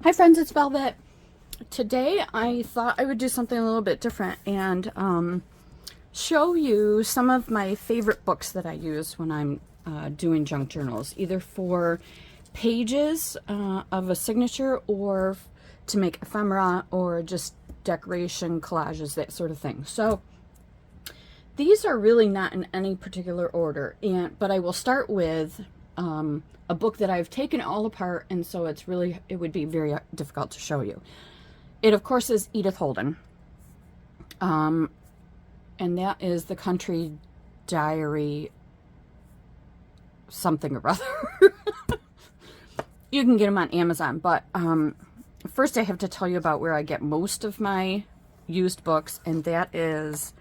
Hi friends, it's Velvet. Today I thought I would do something a little bit different and show you some of my favorite books that I use when I'm doing junk journals, either for pages of a signature or to make ephemera or just decoration, collages, that sort of thing. So these are really not in any particular order, but I will start with a book that I've taken all apart, and so it would be very difficult to show you. It, of course, is Edith Holden, and that is The Country Diary something or other. You can get them on Amazon, but first I have to tell you about where I get most of my used books, and that is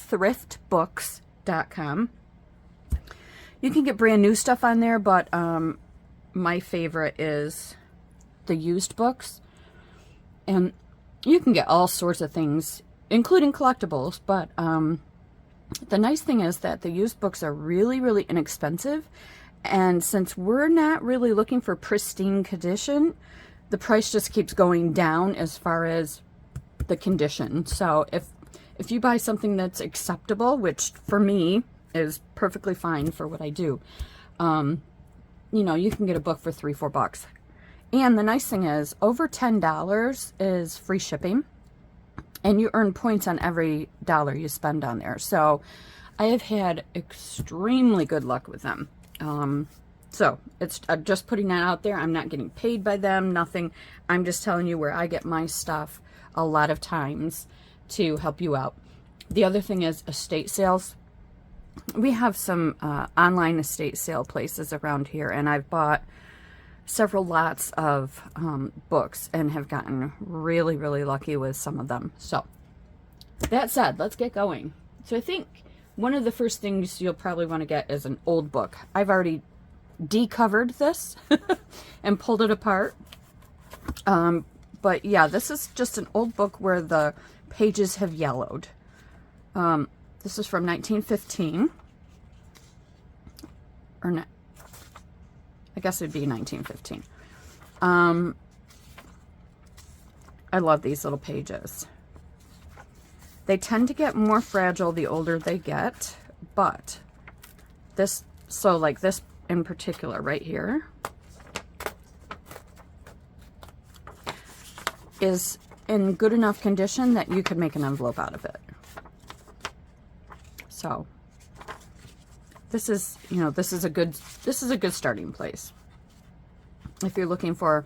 thriftbooks.com. You can get brand new stuff on there, but my favorite is the used books. And you can get all sorts of things, including collectibles, but the nice thing is that the used books are really, really inexpensive. And since we're not really looking for pristine condition, the price just keeps going down as far as the condition. So if you buy something that's acceptable, which for me is perfectly fine for what I do, you know, you can get a book for $3-4. And the nice thing is, over $10 is free shipping, and you earn points on every dollar you spend on there. So I have had extremely good luck with them. So I'm just putting that out there. I'm not getting paid by them, nothing. I'm just telling you where I get my stuff a lot of times to help you out. The other thing is estate sales. We have some online estate sale places around here, and I've bought several lots of books and have gotten really, really lucky with some of them. So that said, let's get going. So I think one of the first things you'll probably want to get is an old book. I've already decovered this and pulled it apart. But yeah, this is just an old book where the pages have yellowed. This is from 1915. Or not. I guess it'd be 1915. I love these little pages. They tend to get more fragile the older they get, but this, so like this in particular right here, is in good enough condition that you could make an envelope out of it. So this is, you know, this is a good starting place. If you're looking for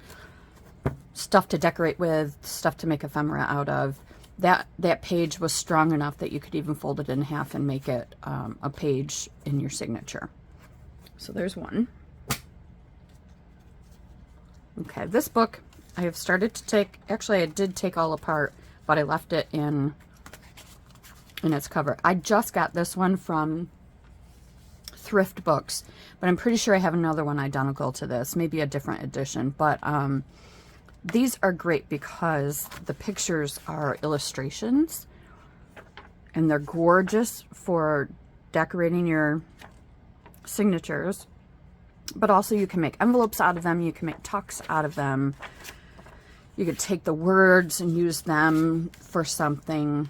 stuff to decorate with, stuff to make ephemera out of, that page was strong enough that you could even fold it in half and make it a page in your signature. So there's one. Okay, this book I have started to take, actually I did take all apart, but I left it in its cover. I just got this one from Thrift Books, but I'm pretty sure I have another one identical to this, maybe a different edition. But these are great because the pictures are illustrations, and they're gorgeous for decorating your signatures. But also you can make envelopes out of them, you can make tucks out of them. You could take the words and use them for something.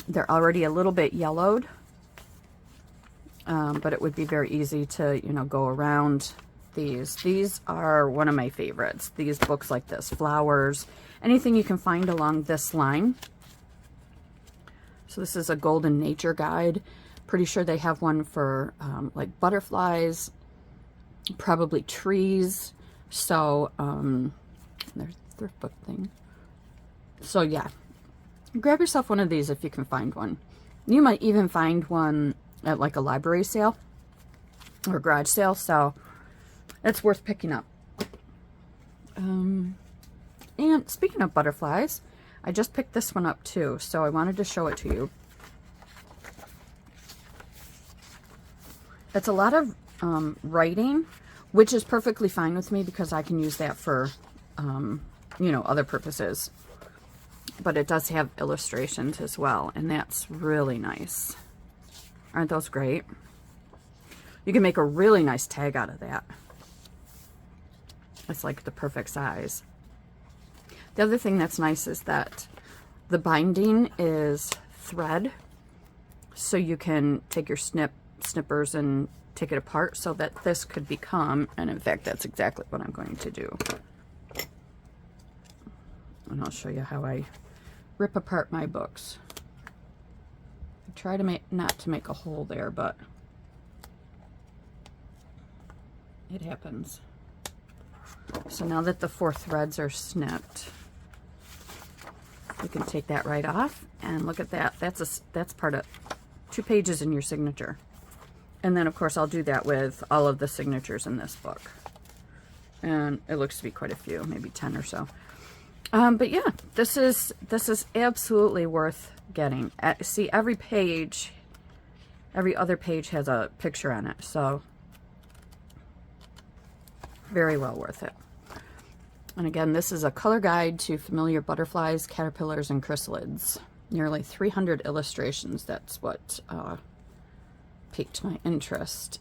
They're already a little bit yellowed, but it would be very easy to, you know, go around these. These are one of my favorites. These books like this, flowers, anything you can find along this line. So this is a golden nature guide. Pretty sure they have one for like butterflies, probably trees. So there's a thrift book thing. So yeah, grab yourself one of these if you can find one. You might even find one at like a library sale or garage sale, so it's worth picking up. And speaking of butterflies, I just picked this one up too, so I wanted to show it to you. It's a lot of writing, which is perfectly fine with me because I can use that for you know, other purposes. But it does have illustrations as well, and that's really nice. Aren't those great? You can make a really nice tag out of that. It's like the perfect size. The other thing that's nice is that the binding is thread, so you can take your snippers and take it apart so that this could become, and in fact that's exactly what I'm going to do. And I'll show you how I rip apart my books. I try to not to make a hole there, but it happens. So now that the 4 threads are snipped, you can take that right off, and look at that. That's part of 2 pages in your signature. And then of course I'll do that with all of the signatures in this book. And it looks to be quite a few, maybe 10 or so. But yeah, this is absolutely worth getting. See, every other page has a picture on it, so very well worth it. And again, this is a color guide to familiar butterflies, caterpillars, and chrysalids. Nearly 300 illustrations. That's what piqued my interest.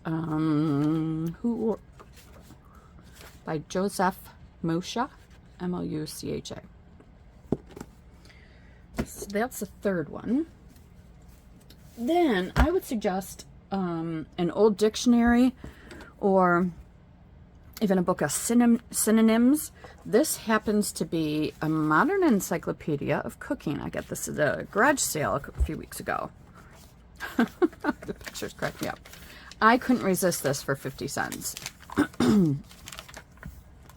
By Joseph Moucha, M-O-U-C-H-A. So that's the third one. Then I would suggest an old dictionary, or even a book of synonyms. This happens to be a modern encyclopedia of cooking. I got this at a garage sale a few weeks ago. The pictures cracked me up. I couldn't resist this for 50 cents.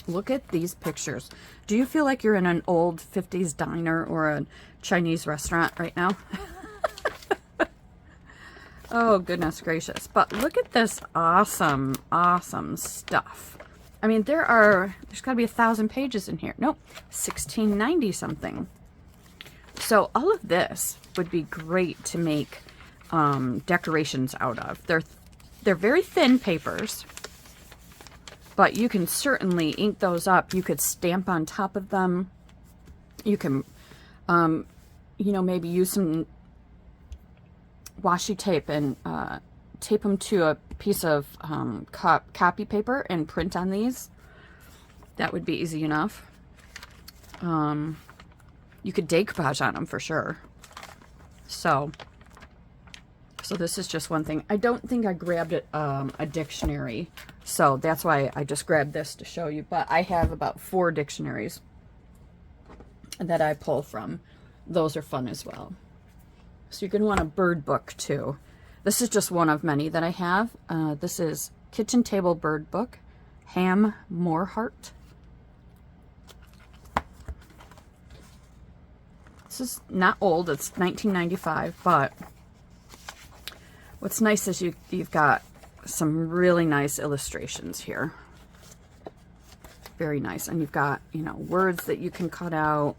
Look at these pictures. Do you feel like you're in an old 50s diner or a Chinese restaurant right now? Oh, goodness gracious. But look at this awesome, awesome stuff. I mean, there's got to be 1,000 pages in here. Nope, 1690 something. So all of this would be great to make decorations out of. They're very thin papers, but you can certainly ink those up. You could stamp on top of them. You can, you know, maybe use some washi tape and tape them to a piece of copy paper and print on these. That would be easy enough. You could decoupage on them for sure. So this is just one thing. I don't think I grabbed it, a dictionary, so that's why I just grabbed this to show you. But I have about 4 dictionaries that I pull from. Those are fun as well. So you're going to want a bird book too. This is just one of many that I have. This is Kitchen Table Bird Book, Ham Morehart. This is not old, it's 1995, but what's nice is you've got some really nice illustrations here. Very nice. And you've got, you know, words that you can cut out.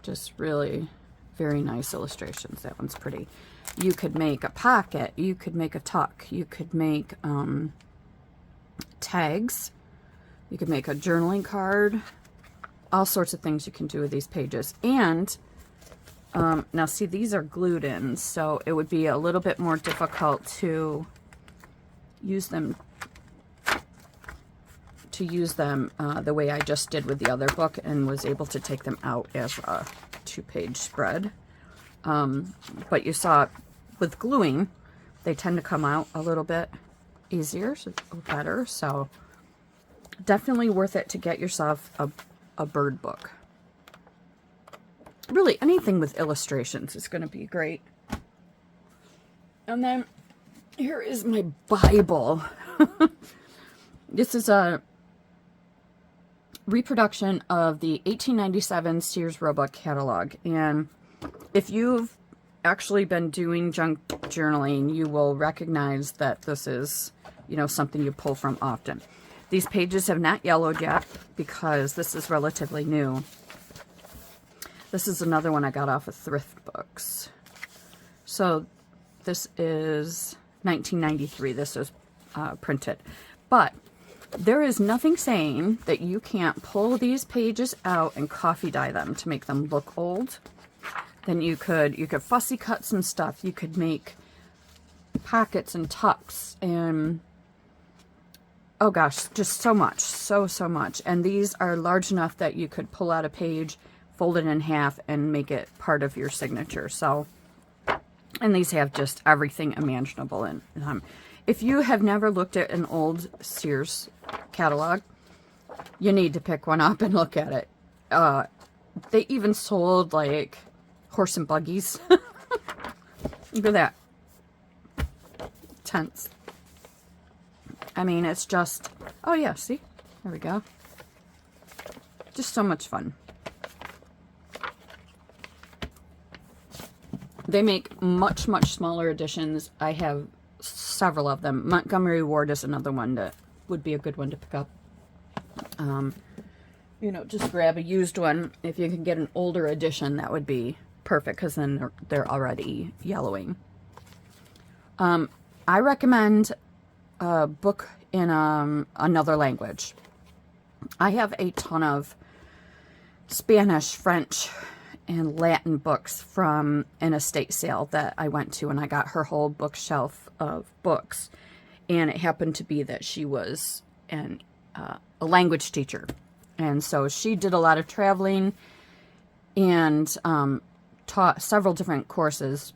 Just really very nice illustrations. That one's pretty. You could make a pocket. You could make a tuck. You could make tags. You could make a journaling card. All sorts of things you can do with these pages. And now see, these are glued in, so it would be a little bit more difficult to use them the way I just did with the other book, and was able to take them out as a 2-page spread. But you saw with gluing, they tend to come out a little bit easier, so better. So definitely worth it to get yourself a bird book. Really, anything with illustrations is going to be great. And then here is my Bible. This is a reproduction of the 1897 Sears Roebuck catalog. And if you've actually been doing junk journaling, you will recognize that this is, you know, something you pull from often. These pages have not yellowed yet because this is relatively new. This is another one I got off of Thrift Books. So this is 1993. This was printed. But there is nothing saying that you can't pull these pages out and coffee dye them to make them look old. Then you could fussy cut some stuff. You could make pockets and tucks and oh gosh, just so much, so much. And these are large enough that you could pull out a page, fold it in half, and make it part of your signature. So, and these have just everything imaginable in them. If you have never looked at an old Sears catalog, you need to pick one up and look at it. They even sold like horse and buggies. Look at that. Tents. I mean, it's just, oh yeah, see? There we go. Just so much fun. They make much smaller editions. I have several of them. Montgomery Ward is another one that would be a good one to pick up. You know, just grab a used one. If you can get an older edition, that would be perfect, because then they're already yellowing. I recommend a book in another language. I have a ton of Spanish, French, and Latin books from an estate sale that I went to, and I got her whole bookshelf of books. And it happened to be that she was a language teacher. And so she did a lot of traveling and taught several different courses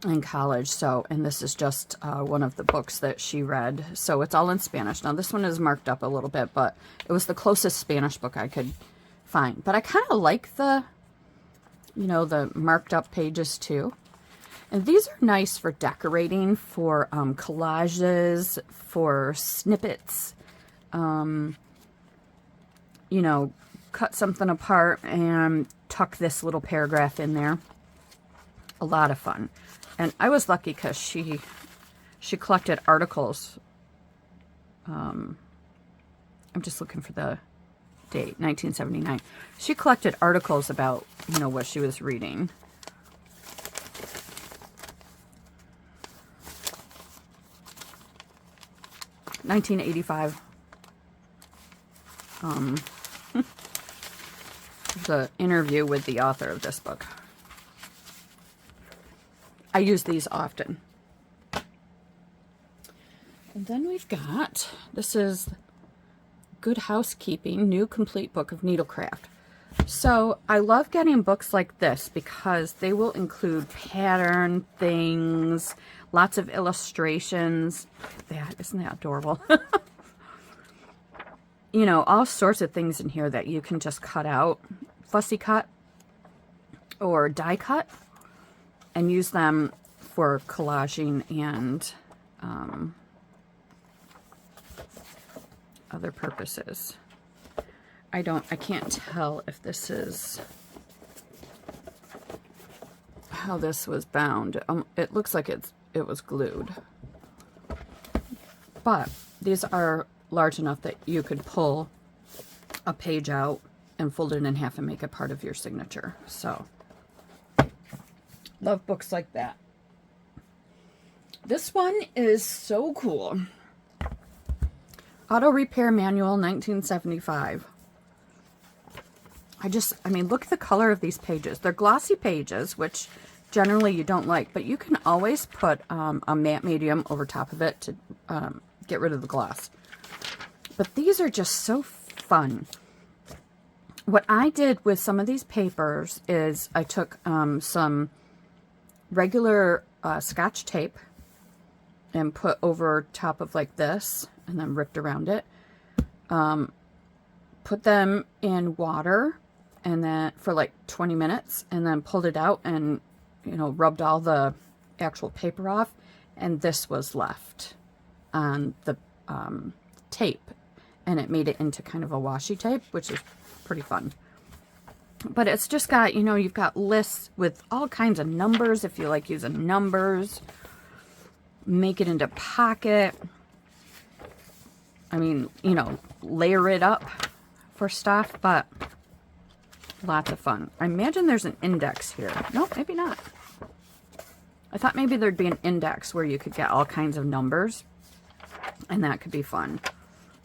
in college. So, and this is just one of the books that she read. So it's all in Spanish. Now this one is marked up a little bit, but it was the closest Spanish book I could find. But I kind of like the, you know, the marked up pages too. And these are nice for decorating, for collages, for snippets. You know, cut something apart and tuck this little paragraph in there. A lot of fun. And I was lucky because she collected articles. I'm just looking for the date, 1979. She collected articles about, you know, what she was reading. $1985. The interview with the author of this book. I use these often. And then we've got, this is Good Housekeeping, New Complete Book of Needlecraft. So I love getting books like this because they will include pattern things, lots of illustrations. Isn't that adorable? You know, all sorts of things in here that you can just cut out, fussy cut or die cut, and use them for collaging and other purposes. I can't tell if this is how this was bound. It looks like it was glued. But these are large enough that you could pull a page out and fold it in half and make it part of your signature. So, love books like that. This one is so cool. Auto Repair Manual, 1975. I mean, look at the color of these pages. They're glossy pages, which generally you don't like, but you can always put a matte medium over top of it to get rid of the gloss. But these are just so fun. What I did with some of these papers is I took some regular Scotch tape and put over top of like this, and then ripped around it. Put them in water, and then for like 20 minutes, and then pulled it out and, you know, rubbed all the actual paper off, and this was left on the tape, and it made it into kind of a washi tape, which is pretty fun. But it's just got, you know, you've got lists with all kinds of numbers if you like using numbers. Make it into pocket. I mean, you know, layer it up for stuff, but lots of fun. I imagine there's an index here. No, maybe not. I thought maybe there'd be an index where you could get all kinds of numbers, and that could be fun.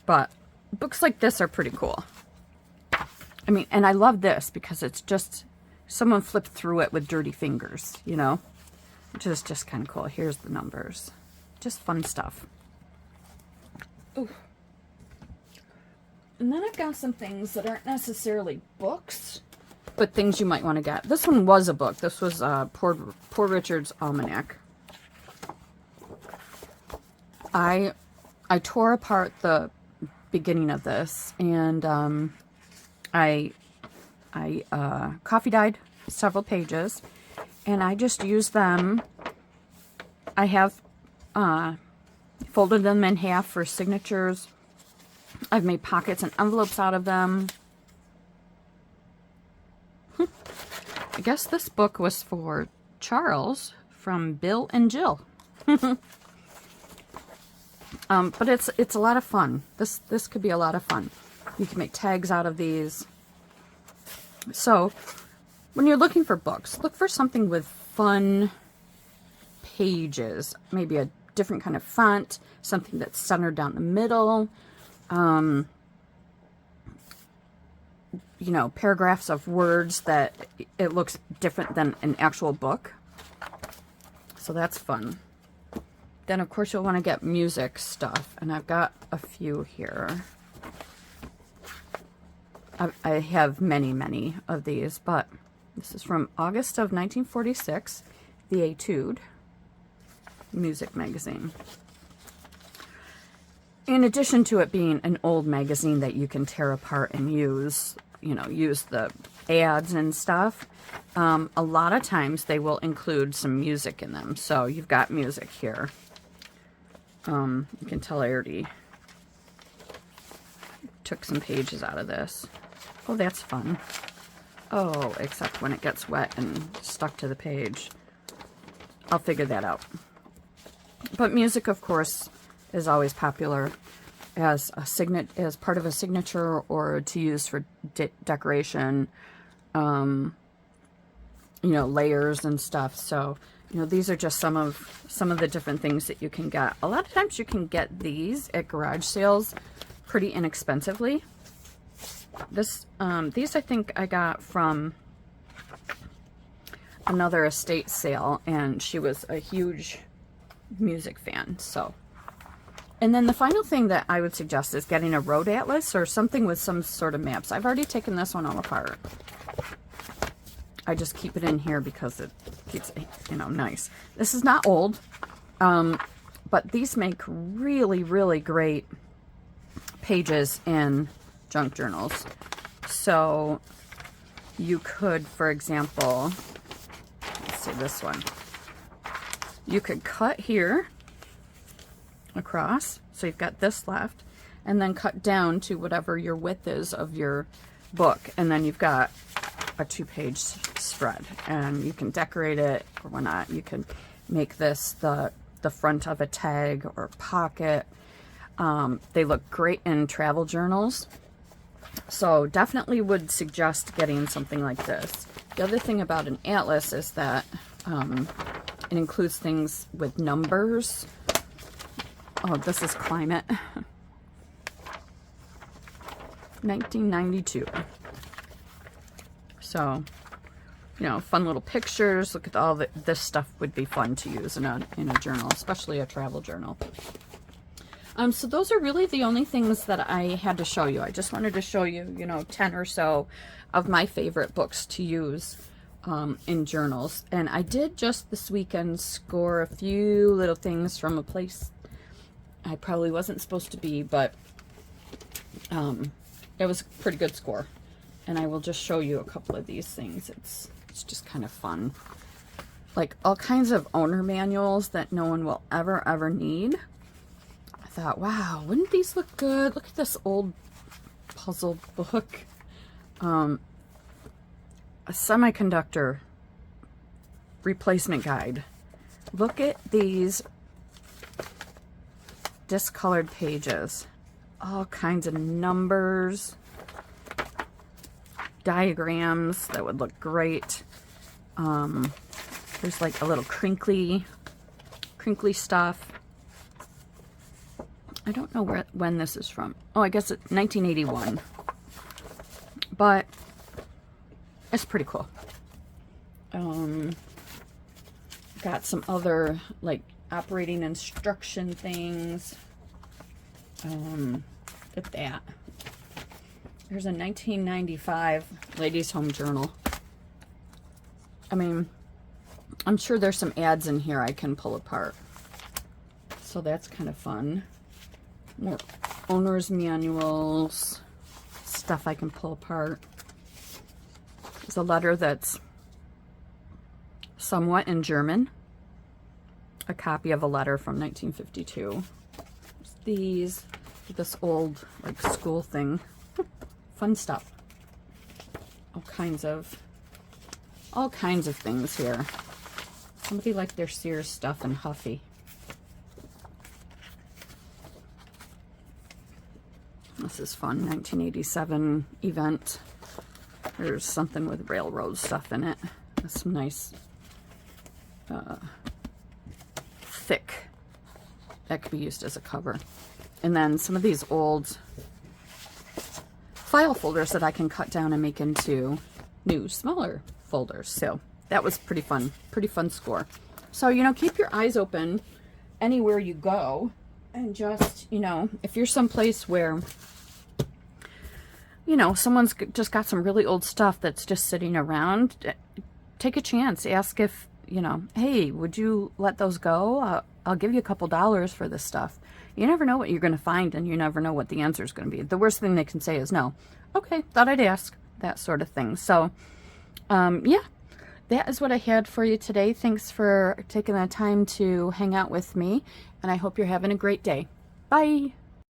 But books like this are pretty cool. I mean, and I love this because it's just someone flipped through it with dirty fingers, you know, which is just kind of cool. Here's the numbers. Just fun stuff. Ooh. And then I've got some things that aren't necessarily books, but things you might want to get. This one was a book. This was Poor Richard's Almanac. I tore apart the beginning of this, and I coffee dyed several pages, and I just used them. I have folded them in half for signatures. I've made pockets and envelopes out of them. I guess this book was for Charles from Bill and Jill. But it's a lot of fun. This could be a lot of fun. You can make tags out of these. So when you're looking for books, look for something with fun pages. Maybe a different kind of font, something that's centered down the middle. You know, paragraphs of words that it looks different than an actual book. So that's fun. Then, of course, you'll want to get music stuff. And I've got a few here. I have many of these, but this is from August of 1946, the Etude music magazine. In addition to it being an old magazine that you can tear apart and use, you know, use the ads and stuff, a lot of times they will include some music in them. So you've got music here. You can tell I already took some pages out of this. Oh, that's fun. Oh, except when it gets wet and stuck to the page. I'll figure that out. But music, of course, is always popular as as part of a signature or to use for decoration, you know, layers and stuff. So, you know, these are just some of the different things that you can get. A lot of times you can get these at garage sales pretty inexpensively. These I think I got from another estate sale, and she was a huge music fan. So, and then the final thing that I would suggest is getting a road atlas or something with some sort of maps. I've already taken this one all apart. I just keep it in here because it keeps, you know, nice. This is not old, but these make really great pages in junk journals. So you could, for example, let's see this one. You could cut here across, so you've got this left, and then cut down to whatever your width is of your book, and then you've got a 2-page spread, and you can decorate it or whatnot. You can make this the front of a tag or pocket. They look great in travel journals, so definitely would suggest getting something like this. The other thing about an atlas is that it includes things with numbers. Oh, this is climate. 1992. So, you know, fun little pictures. Look at all this stuff would be fun to use in a journal, especially a travel journal. So those are really the only things that I had to show you. I just wanted to show you, you know, 10 or so of my favorite books to use in journals. And I did just this weekend score a few little things from a place I probably wasn't supposed to be, but it was a pretty good score. And I will just show you a couple of these things. It's just kind of fun. Like all kinds of owner manuals that no one will ever need. I thought, wow, wouldn't these look good? Look at this old puzzle book. A semiconductor replacement guide. Look at these discolored pages. All kinds of numbers, diagrams that would look great. There's like a little crinkly stuff. I don't know when this is from. Oh, I guess it's 1981. But it's pretty cool. Got some other like operating instruction things. At that. Here's a 1995 Ladies' Home Journal. I mean, I'm sure there's some ads in here I can pull apart. So that's kind of fun. More owner's manuals, stuff I can pull apart. There's a letter that's somewhat in German. A copy of a letter from 1952. There's these, this old like school thing. Fun stuff. All kinds of things here. Somebody liked their Sears stuff in Huffy. This is fun. 1987 event. There's something with railroad stuff in it. There's some nice thick that could be used as a cover. And then some of these old file folders that I can cut down and make into new, smaller folders. So that was pretty fun score. So, you know, keep your eyes open anywhere you go, and just, you know, if you're someplace where, you know, someone's just got some really old stuff that's just sitting around, take a chance. Ask if, you know, hey, would you let those go? I'll give you a couple dollars for this stuff. You never know what you're going to find, and you never know what the answer is going to be. The worst thing they can say is no. Okay, thought I'd ask. That sort of thing. So, yeah, that is what I had for you today. Thanks for taking the time to hang out with me, and I hope you're having a great day. Bye.